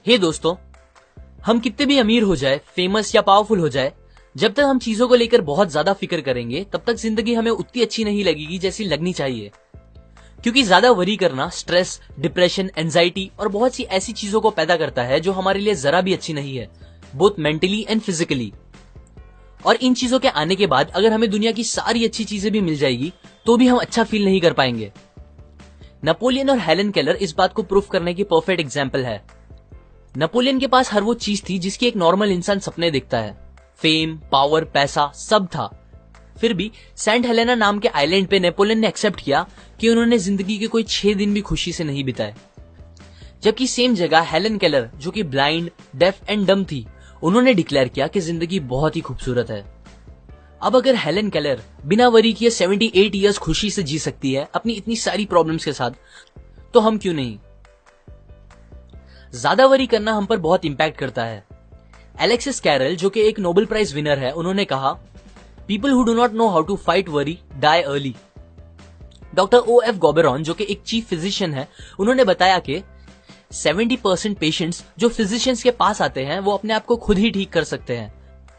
हे दोस्तों, हम कितने भी अमीर हो जाए, फेमस या पावरफुल हो जाए, जब तक हम चीजों को लेकर बहुत ज्यादा फिक्र करेंगे तब तक जिंदगी हमें उतनी अच्छी नहीं लगेगी जैसी लगनी चाहिए। क्योंकि ज्यादा वरी करना स्ट्रेस, डिप्रेशन, एंजाइटी और बहुत सी ऐसी चीजों को पैदा करता है जो हमारे लिए जरा भी अच्छी नहीं है, बोथ मेंटली एंड फिजिकली। और इन चीजों के आने के बाद अगर हमें दुनिया की सारी अच्छी चीजें भी मिल जाएगी तो भी हम अच्छा फील नहीं कर पाएंगे। नेपोलियन और हेलन केलर इस बात को प्रूफ करने की परफेक्ट एग्जाम्पल है। नेपोलियन के पास हर वो चीज थी जिसकी एक नॉर्मल इंसान सपने देखता है। फेम, पावर, पैसा सब था। फिर भी सेंट हेलेना नाम के आइलैंड पे नेपोलियन ने एक्सेप्ट किया कि उन्होंने जिंदगी के कोई 6 दिन भी खुशी से नहीं बिताए। जबकि सेम जगह हेलन केलर, जो कि ब्लाइंड, डेफ एंड डम थी, उन्होंने डिक्लेयर किया कि जिंदगी बहुत ही खूबसूरत है। अब अगर हेलन केलर बिना वरी किए 78 इयर्स खुशी से जी सकती है अपनी इतनी सारी प्रॉब्लम्स के साथ, तो हम क्यों नहीं? ज्यादा वरी करना हम पर बहुत इंपैक्ट करता है। एलेक्सिस कैरल, जो कि एक नोबेल प्राइज विनर है, उन्होंने कहा, people who do not know how to fight worry die early. Doctor O.F. गॉबेरॉन, जो कि एक चीफ फिजिशियन है, उन्होंने बताया कि 70% पेशेंट्स जो फिजिशियंस के पास आते हैं वो अपने आप को खुद ही ठीक कर सकते हैं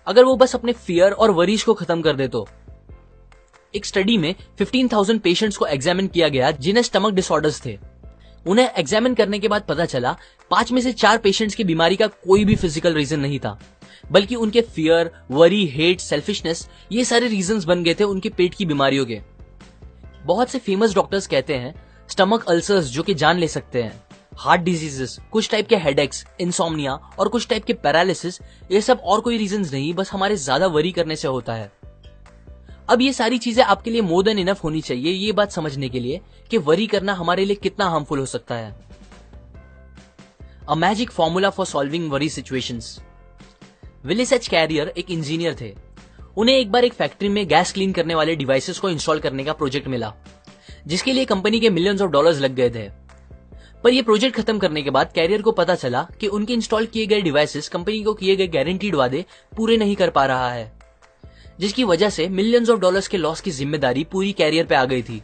अगर वो बस अपने फियर और वरीज को खत्म कर दे तो। एक स्टडी में 15,000 पेशेंट्स को एग्जामिन किया गया जिन्हें स्टमक डिसऑर्डर्स थे। उन्हें एग्जामिन करने के बाद पता चला 5 में से 4 पेशेंट्स की बीमारी का कोई भी फिजिकल रीजन नहीं था, बल्कि उनके फियर, वरी, हेट, सेल्फिशनेस, ये सारे रीजंस बन गए थे उनके पेट की बीमारियों के। बहुत से फेमस डॉक्टर्स कहते हैं स्टमक अल्सर्स जो कि जान ले सकते हैं, हार्ट डिजीजेस, कुछ टाइप के हेडेक्स, इंसोम्निया और कुछ टाइप के पैरालिसिस, ये सब और कोई रीजंस नहीं, बस हमारे ज्यादा वरी करने से होता है। अब ये सारी चीजें आपके लिए मोर देन इनफ होनी चाहिए ये बात समझने के लिए कि वरी करना हमारे लिए कितना हार्मफुल हो सकता है। A magic formula for solving worry situations. Willis H Carrier एक इंजीनियर थे। उन्हें एक बार एक फैक्ट्री में गैस क्लीन करने वाले डिवाइसेस को इंस्टॉल करने का प्रोजेक्ट मिला, जिसके लिए कंपनी के मिलियंस ऑफ डॉलर्स लग गए थे। पर यह प्रोजेक्ट खत्म करने के बाद कैरियर को पता चला कि उनके इंस्टॉल किए गए डिवाइसेस कंपनी को किए गए गारंटीड वादे पूरे नहीं कर पा रहा है, जिसकी वजह से मिलियंस ऑफ डॉलर्स के लॉस की जिम्मेदारी पूरी कैरियर पे आ गई थी।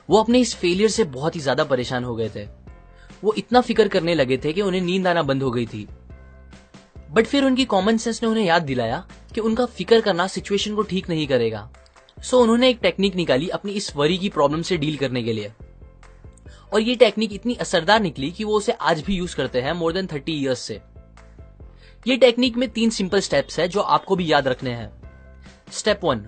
वो अपने इस फेलियर से बहुत ही ज्यादा परेशान हो गए थे। वो इतना फिक्र करने लगे थे कि उन्हें नींद आना बंद हो गई थी। बट फिर उनकी कॉमन सेंस ने उन्हें याद दिलाया कि उनका फिक्र करना सिचुएशन को ठीक नहीं करेगा। सो उन्होंने एक टेक्निक निकाली अपनी इस वरी की प्रॉब्लम से डील करने के लिए, और ये टेक्निक इतनी असरदार निकली कि वो उसे आज भी यूज करते हैं मोर देन 30 इयर्स से। ये टेक्निक में 3 सिंपल स्टेप्स है जो आपको भी याद रखने हैं। स्टेप 1,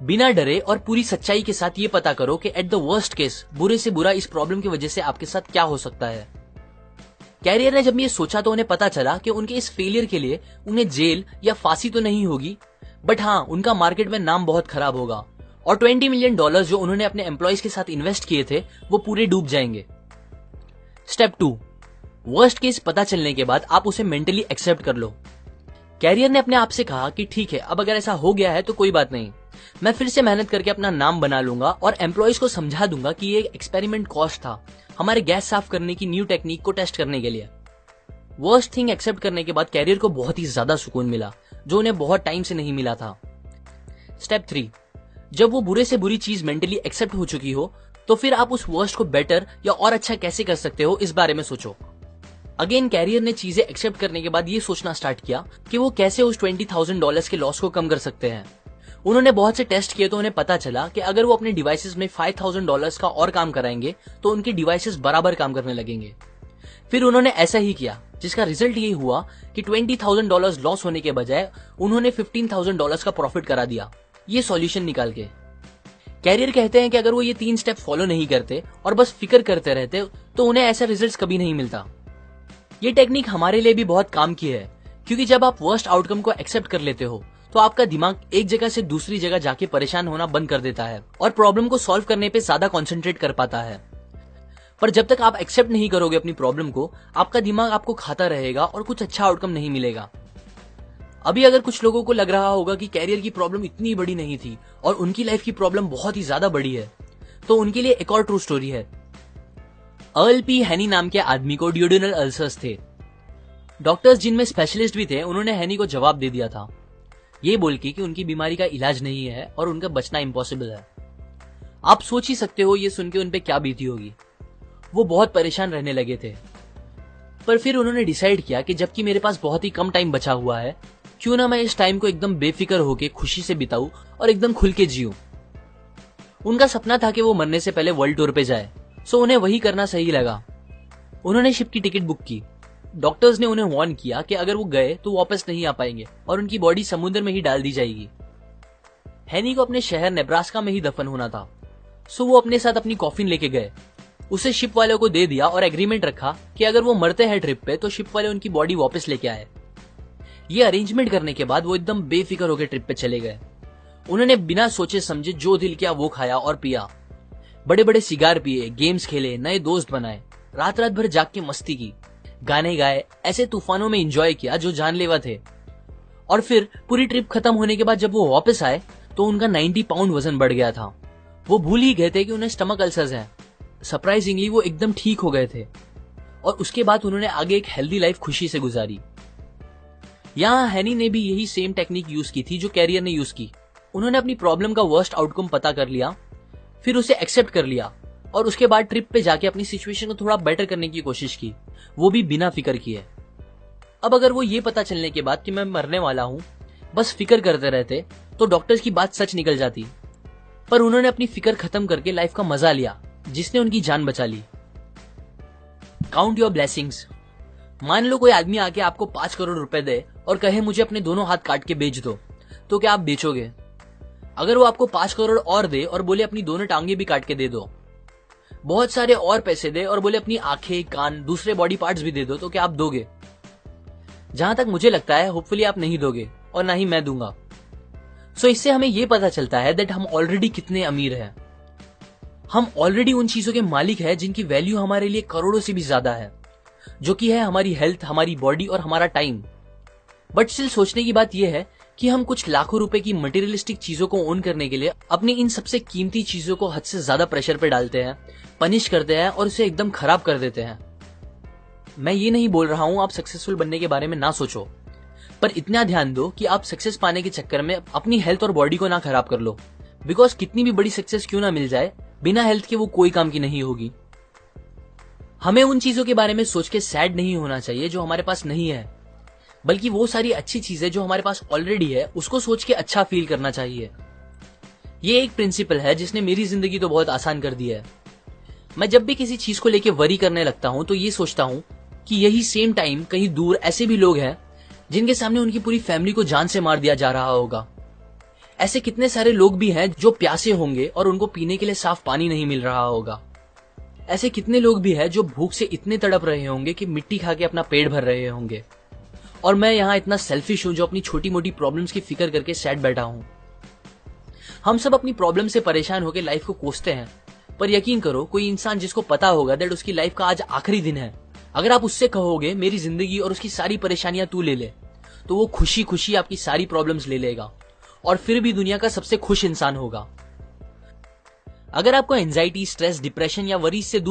बिना डरे और पूरी सच्चाई के साथ ये पता करो कि एट द वर्स्ट केस, बुरे से बुरा इस प्रॉब्लम की वजह से आपके साथ क्या हो सकता है। कैरियर ने जब ये सोचा तो उन्हें पता चला कि उनके इस फेलियर के लिए उन्हें जेल या फांसी तो नहीं होगी, बट हाँ, उनका मार्केट में नाम बहुत खराब होगा और $20 मिलियन जो उन्होंने अपने एम्प्लॉयज के साथ इन्वेस्ट किए थे वो पूरे डूब जाएंगे। स्टेप 2, वर्स्ट केस पता चलने के बाद आप उसे मेंटली एक्सेप्ट कर लो। कैरियर ने अपने आप से कहा कि ठीक है, अब अगर ऐसा हो गया है तो कोई बात नहीं, मैं फिर से मेहनत करके अपना नाम बना लूंगा और एम्प्लॉयज को समझा दूंगा कि ये एक एक्सपेरिमेंट कॉस्ट था, हमारे गैस साफ करने की न्यू टेक्निक को टेस्ट करने के लिए। वर्स्ट थिंग एक्सेप्ट करने के बाद कैरियर को बहुत ही ज्यादा सुकून मिला, जो उन्हें बहुत टाइम से नहीं मिला था। स्टेप 3, जब वो बुरे से बुरी चीज मेंटली एक्सेप्ट हो चुकी हो तो फिर आप उस वर्स्ट को बेटर या और अच्छा कैसे कर सकते हो इस बारे में सोचो। अगेन कैरियर ने चीजें एक्सेप्ट करने के बाद ये सोचना स्टार्ट किया कि वो कैसे उस $20,000 के लॉस को कम कर सकते हैं। उन्होंने बहुत से टेस्ट किए तो उन्हें पता चला कि अगर वो अपने डिवाइसेस में $5,000 का और काम कराएंगे तो उनके डिवाइसेस बराबर काम करने लगेंगे। फिर उन्होंने ऐसा ही किया, जिसका रिजल्ट ये हुआ कि $20,000 लॉस होने के बजाय उन्होंने $15,000 का प्रॉफिट करा दिया, ये सॉल्यूशन निकाल के। कैरियर कहते हैं कि अगर वो ये 3 स्टेप फॉलो नहीं करते और बस फिक्र करते रहते तो उन्हें ऐसा रिजल्ट्स कभी नहीं मिलता। ये टेक्निक हमारे लिए भी बहुत काम की है, क्योंकि जब आप वर्स्ट आउटकम को एक्सेप्ट कर लेते हो तो आपका दिमाग एक जगह से दूसरी जगह जाके परेशान होना बंद कर देता है और प्रॉब्लम को सॉल्व करने पे ज्यादा कॉन्सेंट्रेट कर पाता है। पर जब तक आप एक्सेप्ट नहीं करोगे अपनी प्रॉब्लम को, आपका दिमाग आपको खाता रहेगा और कुछ अच्छा आउटकम नहीं मिलेगा। अभी अगर कुछ लोगों को लग रहा होगा कि कैरियर की प्रॉब्लम इतनी बड़ी नहीं थी और उनकी लाइफ की प्रॉब्लम बहुत ही ज्यादा बड़ी है, तो उनके लिए एक और ट्रू स्टोरी है। अर्ल पी हैनी नाम के आदमी को ड्यूडेनल अल्सर्स थे। डॉक्टर्स जिनमें स्पेशलिस्ट भी थे, उन्होंने हैनी को जवाब दे दिया था, ये बोल के कि उनकी बीमारी का इलाज नहीं है और उनका बचना इम्पॉसिबल है। आप सोच ही सकते हो ये सुन के उनपे क्या बीती होगी। वो बहुत परेशान रहने लगे थे। पर फिर उन्होंने डिसाइड किया कि जबकि मेरे पास बहुत ही कम टाइम बचा हुआ है, क्यों ना मैं इस टाइम को एकदम बेफिक्र होके खुशी से बिताऊं और एकदम खुल के जीऊं। उनका सपना था कि वो मरने से पहले वर्ल्ड टूर पे जाए, सो उन्हें वही करना सही लगा। उन्होंने शिप की टिकट बुक की। डॉक्टर्स ने उन्हें वार्न किया कि अगर वो गए तो वापस नहीं आ पाएंगे और उनकी बॉडी समुद्र में ही डाल दी जाएगी। हैनी को अपने शहर नेब्रास्का में ही दफन होना था, सो वो अपने साथ अपनी कॉफिन लेके गए, उसे शिप वालों को दे दिया और एग्रीमेंट रखा कि अगर वो मरते हैं ट्रिप पे तो शिप वाले उनकी बॉडी वापस लेके आए। ये अरेंजमेंट करने के बाद वो एकदम बेफिक्र होकर ट्रिप पे चले गए। उन्होंने बिना सोचे समझे जो दिल किया वो खाया और पिया, बड़े बड़े सिगार पिए, गेम्स खेले, नए दोस्त बनाए, रात रात भर जाग के मस्ती की, गाने गाए, ऐसे तूफानों में एंजॉय किया जो जानलेवा थे। और फिर पूरी ट्रिप खत्म होने के बाद जब वो वापस आए तो उनका 90 पाउंड वजन बढ़ गया था। वो भूल ही गए थे कि उन्हें स्टमक अल्सर्स हैं। सरप्राइजिंगली वो एकदम ठीक हो गए थे और उसके बाद उन्होंने आगे एक हेल्दी लाइफ खुशी से गुजारी। यहाँ हैनी ने भी यही सेम टेक्निक यूज की थी जो कैरियर ने यूज की। उन्होंने अपनी प्रॉब्लम का वर्स्ट आउटकम पता कर लिया, फिर उसे एक्सेप्ट कर लिया और उसके बाद ट्रिप पे जाके अपनी सिचुएशन को थोड़ा बेटर करने की कोशिश की, वो भी बिना फिक्र किए। अब अगर वो ये पता चलने के बाद कि मैं मरने वाला हूं बस फिक्र करते रहते तो डॉक्टर्स की बात सच निकल जाती, पर उन्होंने अपनी फिक्र खत्म करके लाइफ का मजा लिया जिसने उनकी जान बचा ली। Count your blessings. मान लो कोई आदमी आके आपको 5 करोड़ रुपए दे और कहे मुझे अपने दोनों हाथ काट के बेच दो, तो क्या आप बेचोगे? अगर वो आपको 5 करोड़ और दे और बोले अपनी दोनों टांगे भी काट के दे दो, बहुत सारे और पैसे दे और बोले अपनी आंखें, कान, दूसरे बॉडी पार्ट्स भी दे दो, तो क्या आप दोगे? जहां तक मुझे लगता है होपफुली आप नहीं दोगे और ना ही मैं दूंगा। सो इससे हमें यह पता चलता है दैट हम ऑलरेडी कितने अमीर हैं। हम ऑलरेडी उन चीजों के मालिक हैं जिनकी वैल्यू हमारे लिए करोड़ों से भी ज्यादा है, जो कि है हमारी हेल्थ, हमारी बॉडी और हमारा टाइम। बट स्टिल सोचने की बात यह है कि हम कुछ लाखों रुपए की मटेरियलिस्टिक चीजों को ओन करने के लिए अपनी इन सबसे कीमती चीजों को हद से ज्यादा प्रेशर पे डालते हैं, पनिश करते हैं और उसे एकदम खराब कर देते हैं। मैं ये नहीं बोल रहा हूं आप सक्सेसफुल बनने के बारे में ना सोचो, पर इतना ध्यान दो कि आप सक्सेस पाने के चक्कर में अपनी हेल्थ और बॉडी को ना खराब कर लो, बिकॉज कितनी भी बड़ी सक्सेस क्यों ना मिल जाए, बिना हेल्थ के वो कोई काम की नहीं होगी। हमें उन चीजों के बारे में सोच के सैड नहीं होना चाहिए जो हमारे पास नहीं है, बल्कि वो सारी अच्छी चीजें जो हमारे पास ऑलरेडी है उसको सोच के अच्छा फील करना चाहिए। ये एक प्रिंसिपल है जिसने मेरी जिंदगी तो बहुत आसान कर दी है। मैं जब भी किसी चीज को लेके वरी करने लगता हूं तो ये सोचता हूं कि यही सेम टाइम कहीं दूर ऐसे भी लोग हैं जिनके सामने उनकी पूरी फैमिली को जान से मार दिया जा रहा होगा। ऐसे कितने सारे लोग भी हैं जो प्यासे होंगे और उनको पीने के लिए साफ पानी नहीं मिल रहा होगा। ऐसे कितने लोग भी हैं जो भूख से इतने तड़प रहे होंगे कि मिट्टी खा के अपना पेट भर रहे होंगे। और मैं यहाँ इतना सेल्फिश हूं जो अपनी छोटी मोटी प्रॉब्लम्स की फिक्र करके सैड बैठा हूं। हम सब अपनी प्रॉब्लम से परेशान होकर लाइफ को कोसते हैं, पर यकीन करो कोई इंसान जिसको पता होगा दैट उसकी लाइफ का आज आखिरी दिन है, अगर आप उससे कहोगे मेरी जिंदगी और उसकी सारी परेशानियां तू ले ले, तो वो खुशी खुशी आपकी सारी प्रॉब्लम्स ले लेगा और फिर भी दुनिया का सबसे खुश इंसान होगा। अगर आपको एंजाइटी, स्ट्रेस, डिप्रेशन या वरीज से दूर